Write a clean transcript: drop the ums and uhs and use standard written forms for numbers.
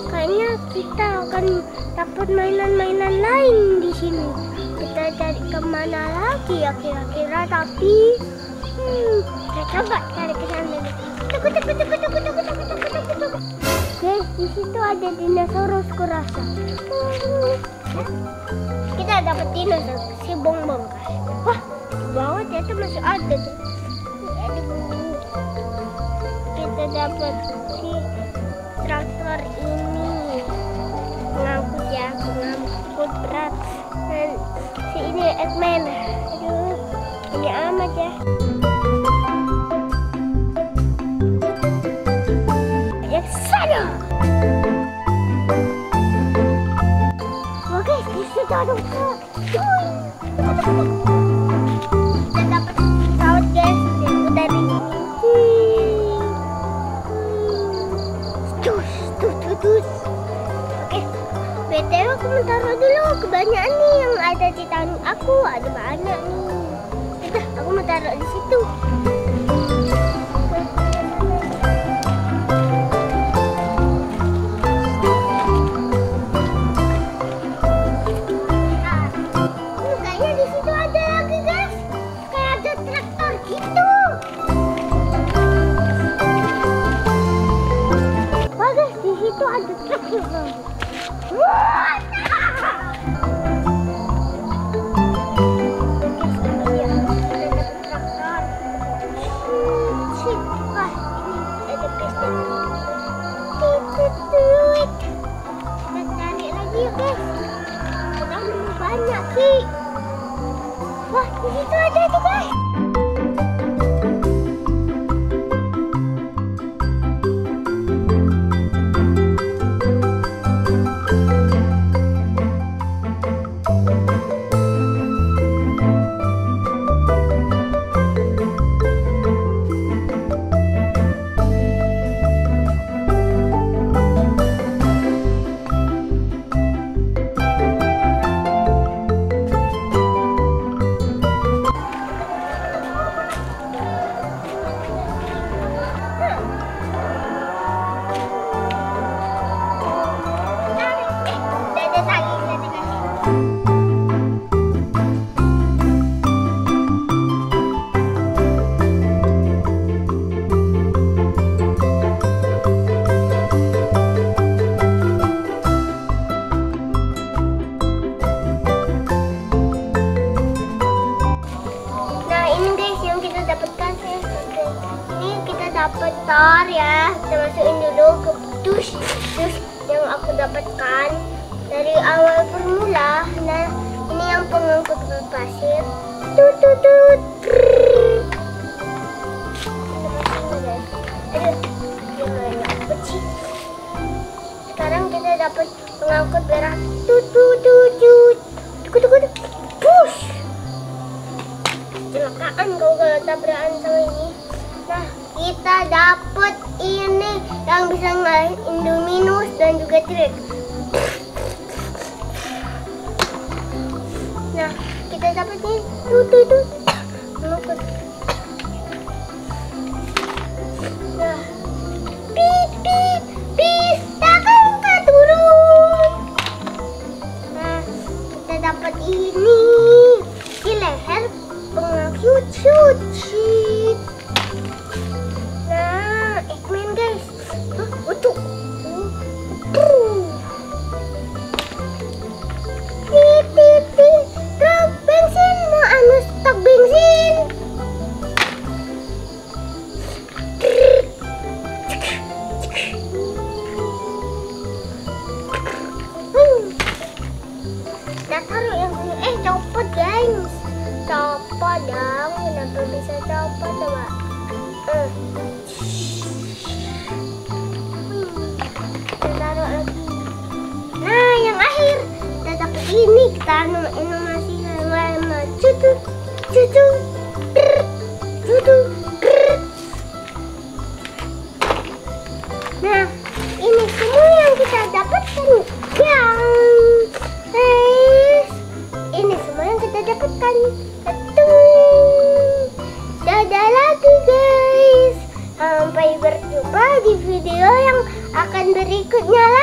Kayaknya kita akan dapat mainan-mainan lain di sini. Kita cari kemana lagi ya kira-kira, tapi kita coba cari ke sana. Guys, di situ ada dinosaurus kurasa. Kita dapat dinosaurus si bongbong. Wah, bawah ternyata masih ada tuh. Kita dapat si traktor ini mengangkut berat, dan si ini Eggman. Aduh, ini amat ya. Yang sana. Oke, di situ ada kita dapat pesawat guys, yang dari Oke, BTW aku mau taruh dulu. Kebanyakan nih yang ada di tangan aku, ada banyak nih. Udah, aku mau taruh di situ. Kayaknya di situ ada lagi guys, kayak ada traktor gitu. Itu ada traktor lagi. Kita cari lagi ya guys. Udah nemu banyak sih. Wah, di situ ada tuh guys. Dapat tar ya, kita masukin dulu ke dus yang aku dapatkan dari awal permula. Nah, ini yang pengangkut pasir. Tututut. Aduh, gimana kecil. Sekarang kita dapat pengangkut berat. Tututut. Push. Kecelakaan kau kalau tabrakan sama ini. Nah, kita dapat ini yang bisa ngalahin Indominus dan juga T-Rex. Nah, kita dapat ini tuh. Nah, pip, takkan turun. Nah, kita dapat ini di leher pengangkut cuci. Nah, Eggman guys. Untuk pip. Truk bensin, mau stok bensin. Kita taruh yang copot guys. Copot dong, kenapa bisa copot coba? Kita taruh lagi. Nah, yang akhir kita dapat ini. Kita inovasi lama. Cucu. Dadah lagi guys. Sampai berjumpa di video yang akan berikutnya